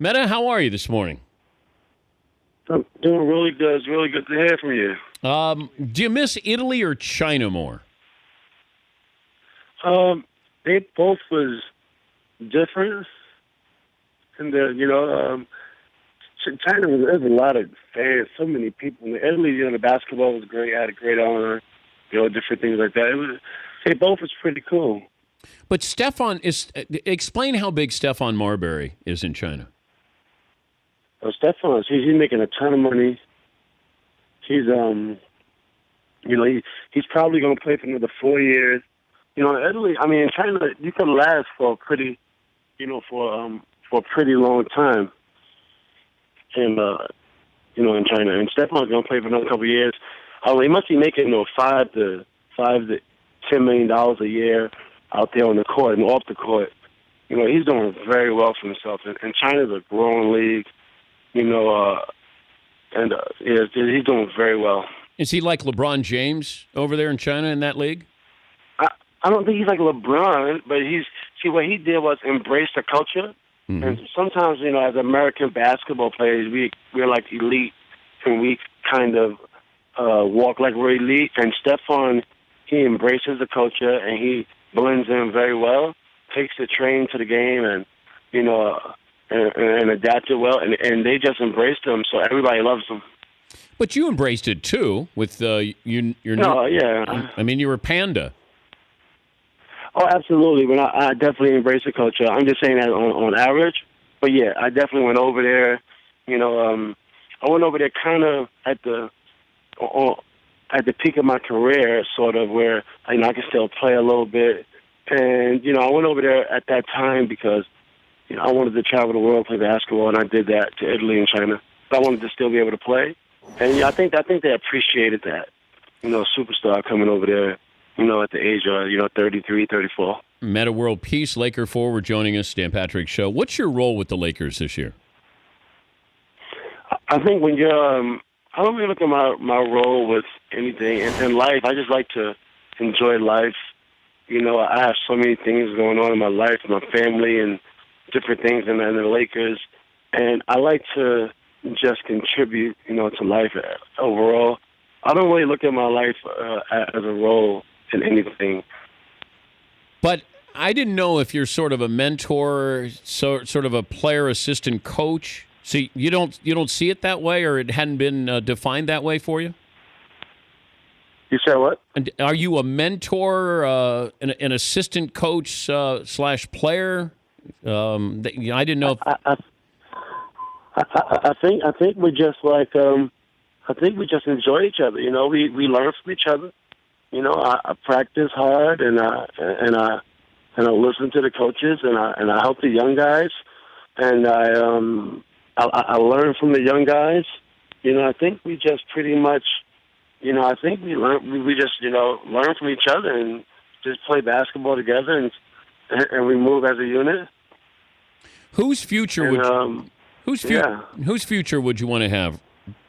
Metta, how are you this morning? I'm doing really good. It's really good to hear from you. Do you miss Italy or China more? They both was different, and China there's a lot of fans, so many people. In Italy, the basketball was great. Had a great honor, different things like that. They both was pretty cool. But Stefan is. Explain how big Stefan Marbury is in China. Stefan, he's making a ton of money. He's he's probably going to play for another 4 years. In Italy, in China, you can last for a pretty, for a pretty long time. And in China, and Stefan's going to play for another couple of years. He must be making $5 to $10 million a year out there on the court and off the court. He's doing very well for himself. And China's a growing league. He's doing very well. Is he like LeBron James over there in China in that league? I don't think he's like LeBron, but what he did was embrace the culture. Mm-hmm. And sometimes, as American basketball players, we're like elite, and we kind of walk like we're elite. And Stefan, he embraces the culture, and he blends in very well, takes the train to the game, and and adapted well, and they just embraced him, so everybody loves him. But you embraced it too with your. Yeah. You were Panda. Oh, absolutely. But I definitely embrace the culture. I'm just saying that on average. But yeah, I definitely went over there. I went over there kind of at the peak of my career, sort of, where I can still play a little bit. And I went over there at that time because I wanted to travel the world, play basketball, and I did that to Italy and China. So I wanted to still be able to play. And I think they appreciated that. Superstar coming over there. At the age of, 33, 34. Metta World Peace, Laker forward joining us, Dan Patrick Show. What's your role with the Lakers this year? I think when you're, I don't really look at my role with anything in life. I just like to enjoy life. I have so many things going on in my life, my family, and different things, and the Lakers. And I like to just contribute, to life overall. I don't really look at my life as a role in anything. But I didn't know if you're sort of a mentor, sort of a player assistant coach. See, you don't see it that way, or it hadn't been defined that way for you? You said what? And are you a mentor, an assistant coach / player? I didn't know. I think we're just like I think we just enjoy each other. We learn from each other. I practice hard, and I listen to the coaches, and I help the young guys, and I learn from the young guys. I think we just pretty much, I think we just learn from each other and just play basketball together, and we move as a unit. Whose future whose future would you want to have?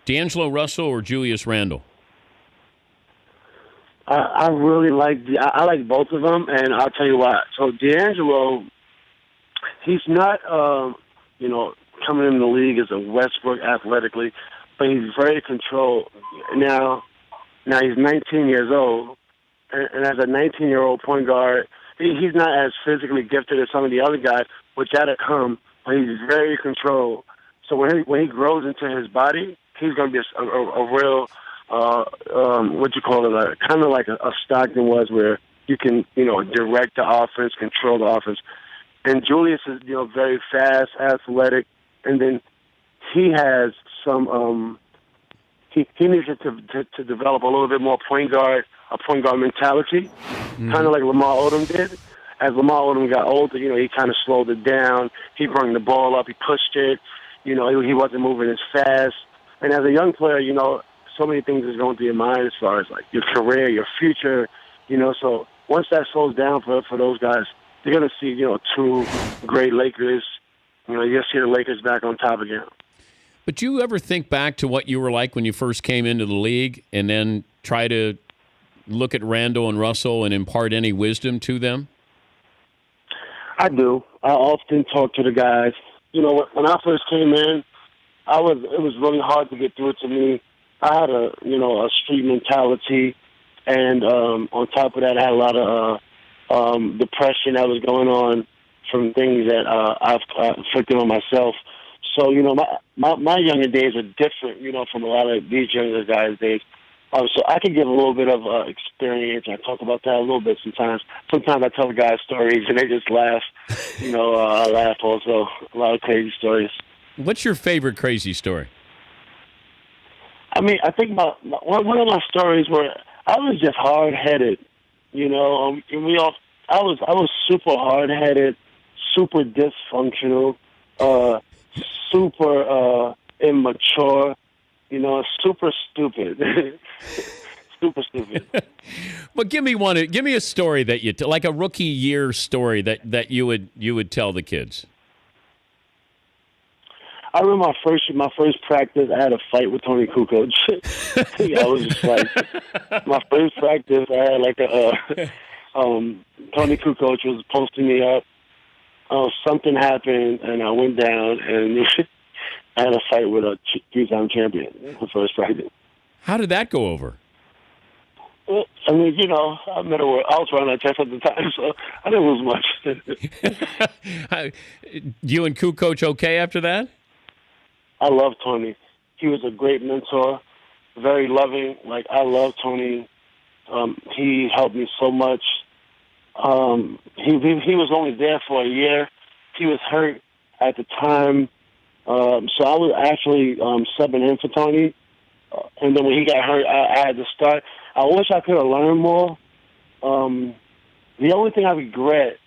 D'Angelo Russell or Julius Randle? I really I like both of them, and I'll tell you why. So D'Angelo, he's not, coming in the league as a Westbrook athletically, but he's very controlled. Now he's 19 years old, and as a 19-year-old point guard, he's not as physically gifted as some of the other guys, which that'll come, but he's very controlled. So when he grows into his body, he's going to be a real, kind of like a Stockton was, where you can, direct the offense, control the offense. And Julius is, very fast, athletic, and then he has some, he needs to develop a little bit more a point guard mentality, kind of like Lamar Odom did. As Lamar Odom got older, he kind of slowed it down. He brought the ball up, he pushed it. He wasn't moving as fast. And as a young player, so many things is going through your mind as far as like your career, your future, So once that slows down for those guys, you're going to see, two great Lakers. You'll see the Lakers back on top again. But do you ever think back to what you were like when you first came into the league and then try to look at Randle and Russell and impart any wisdom to them? I do. I often talk to the guys, when I first came in, it was really hard to get through to me. I had a street mentality, and on top of that, I had a lot of depression that was going on from things that I've inflicted on myself. So, my younger days are different, from a lot of these younger guys' days. So I can give a little bit of experience. I talk about that a little bit sometimes. Sometimes I tell the guys stories and they just laugh. I laugh also. A lot of crazy stories. What's your favorite crazy story? I mean, I think one of my stories where I was just hard headed. I was super hard headed, super dysfunctional, super immature. Super stupid. Super stupid. But give me a story that like a rookie year story that you would tell the kids. I remember my first practice. I had a fight with Tony Kukoc. I was just like, my first practice. I had like Tony Kukoc was posting me up. Something happened, and I went down, and I had a fight with a three-time champion for first practice. How did that go over? Well, I mean, I was running that test at the time, so I didn't lose much. You and Kukoc okay after that? I love Tony. He was a great mentor, very loving. Like, I love Tony. He helped me so much. He was only there for a year. He was hurt at the time. So I was actually subbing in for Tony. And then when he got hurt, I had to start. I wish I could have learned more. The only thing I regret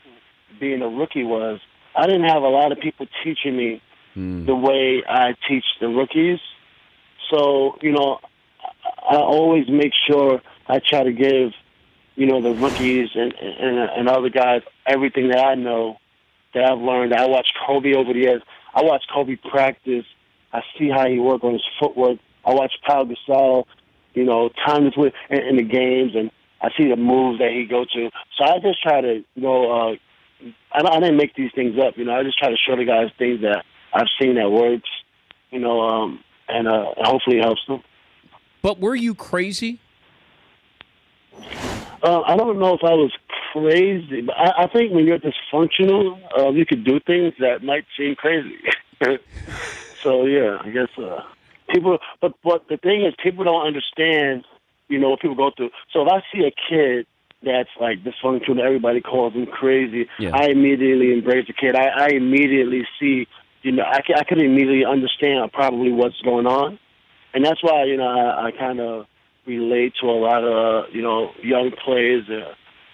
being a rookie was I didn't have a lot of people teaching me the way I teach the rookies. So, I always make sure I try to give, the rookies and other guys everything that I know, that I've learned. I watched Kobe over the years. I watched Kobe practice. I see how he worked on his footwork. I watch Pau Gasol, time with in the games, and I see the moves that he go to. So I just try to, I didn't make these things up. I just try to show the guys things that I've seen that works, and hopefully it helps them. But were you crazy? I don't know if I was crazy, but I think when you're dysfunctional, you could do things that might seem crazy. So yeah, I guess people. But the thing is, people don't understand, what people go through. So if I see a kid that's like dysfunctional, everybody calls him crazy. Yeah. I immediately embrace the kid. I immediately see, I can immediately understand probably what's going on, and that's why I kind of relate to a lot of young players.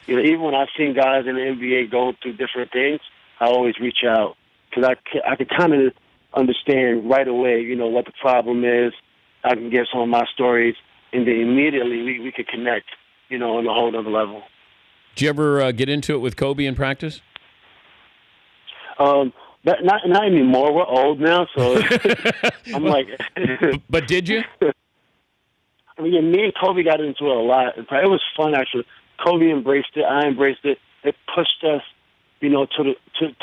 Even when I've seen guys in the NBA going through different things, I always reach out because I can kind of understand right away, what the problem is. I can give some of my stories, and then immediately we could connect, on a whole other level. Did you ever get into it with Kobe in practice? But not anymore. We're old now, so I'm like. But did you? I mean, yeah, me and Kobe got into it a lot. It was fun, actually. Kobe embraced it. I embraced it. It pushed us, to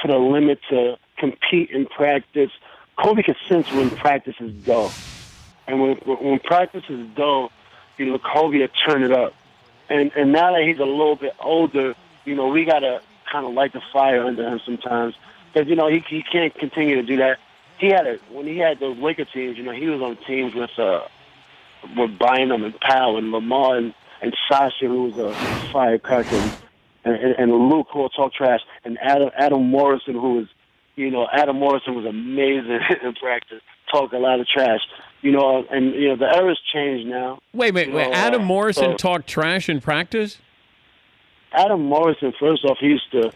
the limit to compete in practice. Kobe could sense when practice is dull, and when practice is dull, Kobe would turn it up. And now that he's a little bit older, we gotta kind of light the fire under him sometimes because he can't continue to do that. When he had those Laker teams, he was on teams with Bynum and Powell and Lamar and Sasha, who was a firecracker, and Luke, who will talk trash, and Adam Morrison, who was, Adam Morrison was amazing in practice, talk a lot of trash, and the era's changed now. Wait. Adam Morrison talked trash in practice? Adam Morrison, first off, he used to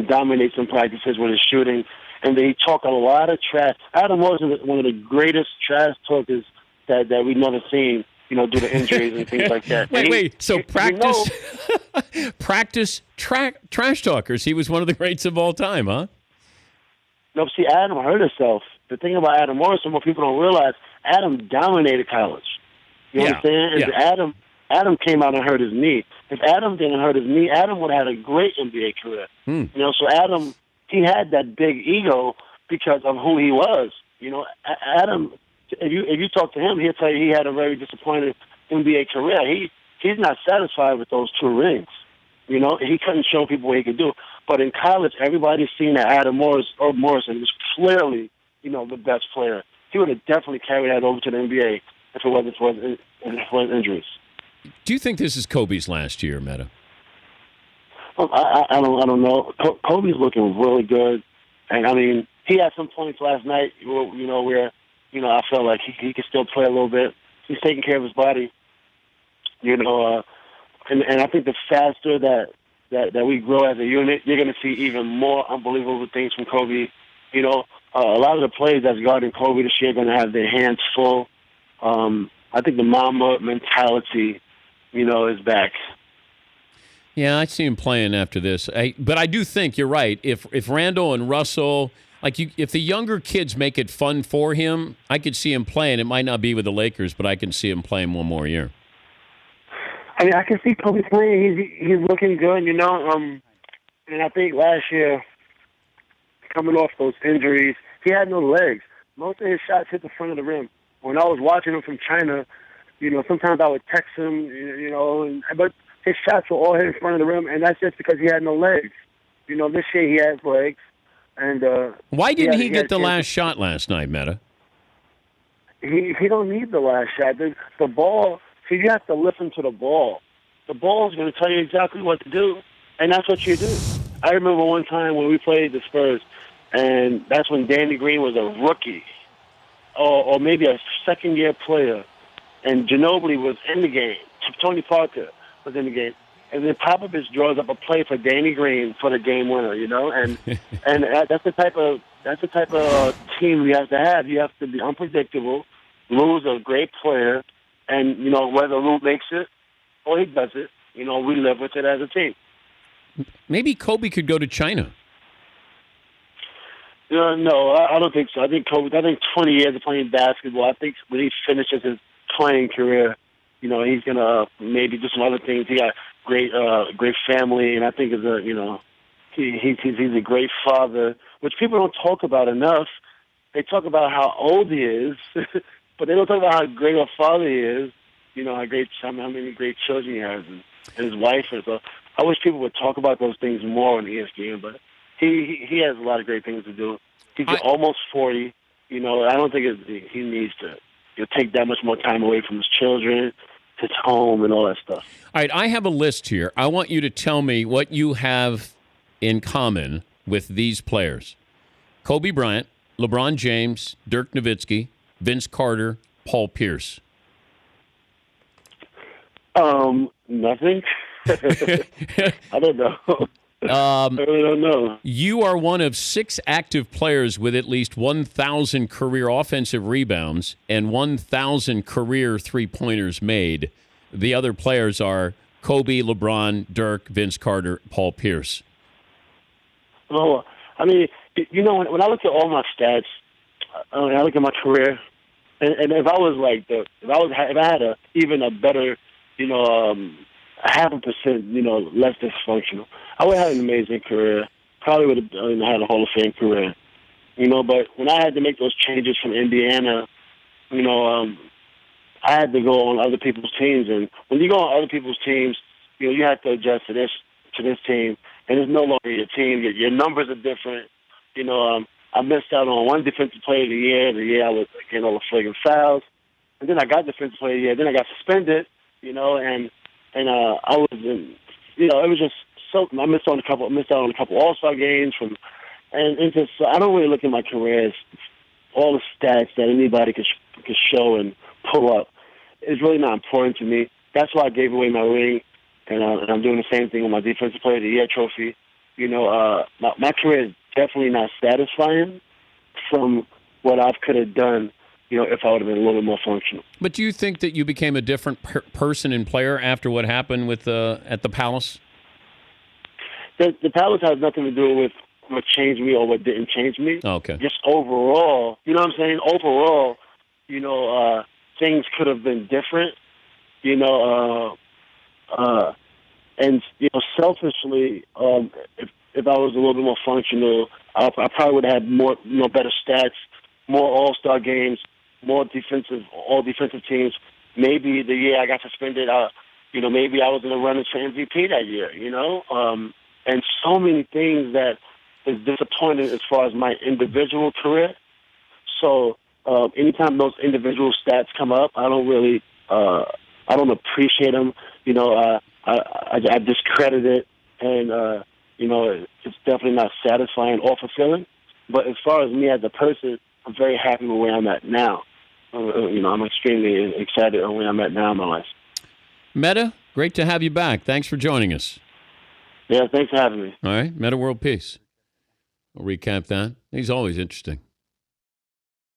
dominate some practices with his shooting, and he talked a lot of trash. Adam Morrison is one of the greatest trash talkers that we've never seen, due to injuries and things like that. Wait. So practice, practice trash talkers. He was one of the greats of all time, huh? No, see, Adam hurt himself. The thing about Adam Morrison, what people don't realize, Adam dominated college. You understand? And Adam came out and hurt his knee. If Adam didn't hurt his knee, Adam would have had a great NBA career. So Adam he had that big ego because of who he was. Adam, if you talk to him, he'll tell you he had a very disappointed NBA career. He's not satisfied with those 2 rings. He couldn't show people what he could do. But in college, everybody's seen that Adam Morrison was clearly, the best player. He would have definitely carried that over to the NBA if it wasn't for his injuries. Do you think this is Kobe's last year, Metta? Well, I don't know. Kobe's looking really good, and I mean, he had some points last night, where I felt like he could still play a little bit. He's taking care of his body, and I think the faster that we grow as a unit, you're going to see even more unbelievable things from Kobe. A lot of the players that's guarding Kobe this year are going to have their hands full. I think the Mamba mentality, is back. Yeah, I see him playing after this. But I do think you're right. If Randall and Russell, if the younger kids make it fun for him, I could see him playing. It might not be with the Lakers, but I can see him playing one more year. I mean, I can see Kobe playing. He's looking good, and I think last year, coming off those injuries, he had no legs. Most of his shots hit the front of the rim. When I was watching him from China, sometimes I would text him, but his shots were all hit in front of the rim, and that's just because he had no legs. This year he has legs. And why didn't he get the last shot last night, Metta? He don't need the last shot. The ball, see, you have to listen to the ball. The ball is going to tell you exactly what to do, and that's what you do. I remember one time when we played the Spurs, and that's when Danny Green was a rookie, or maybe a second-year player, and Ginobili was in the game. Tony Parker was in the game. And then Popovich draws up a play for Danny Green for the game winner, and that's the type of team you have to have. You have to be unpredictable. Lou's a great player, and whether Lou makes it or he does it, we live with it as a team. Maybe Kobe could go to China. No, I don't think so. I think 20 years of playing basketball. I think when he finishes his playing career, he's gonna maybe do some other things. He got great family, and I think he's a great father, which people don't talk about enough. They talk about how old he is, but they don't talk about how great a father he is. How many great children he has, and his wife. And so I wish people would talk about those things more on ESPN. But he has a lot of great things to do. He's almost 40. I don't think he needs to take that much more time away from his children, his home, and all that stuff. All right, I have a list here. I want you to tell me what you have in common with these players. Kobe Bryant, LeBron James, Dirk Nowitzki, Vince Carter, Paul Pierce. Nothing. I don't know. I really don't know. You are one of 6 active players with at least 1,000 career offensive rebounds and 1,000 career three-pointers made. The other players are Kobe, LeBron, Dirk, Vince Carter, Paul Pierce. Well, I mean, when I look at all my stats, I look at my career, and if I was if I had even a better, a 0.5%, less dysfunctional, I would have an amazing career. Probably would have had a Hall of Fame career, But when I had to make those changes from Indiana, I had to go on other people's teams, and when you go on other people's teams, you have to adjust to this team, and it's no longer your team. Your numbers are different. I missed out on one defensive player of the year I was getting all the flagrant fouls, and then I got defensive player of the year. Then I got suspended, and I was in, it was just so I missed out on a couple All-Star games and just I don't really look at my career as all the stats that anybody could show and pull up. It's really not important to me. That's why I gave away my ring, and I'm doing the same thing with my Defensive Player of the Year trophy. My career is definitely not satisfying from what I could have done, if I would have been a little bit more functional. But do you think that you became a different person and player after what happened with at the Palace? The Palace has nothing to do with what changed me or what didn't change me. Okay. Just overall, you know what I'm saying? Overall, things could have been different, and selfishly, if I was a little bit more functional, I probably would have had more, better stats, more All-Star games, more all defensive teams. Maybe the year I got suspended, maybe I was in the runnings for MVP that year. And so many things that is disappointing as far as my individual career. So anytime those individual stats come up, I don't really, I don't appreciate them. I discredit it, and it's definitely not satisfying or fulfilling. But as far as me as a person, I'm very happy with where I'm at now. I'm extremely excited on where I'm at now in my life. Metta, great to have you back. Thanks for joining us. Yeah, thanks for having me. All right, Metta World Peace. We'll recap that. He's always interesting.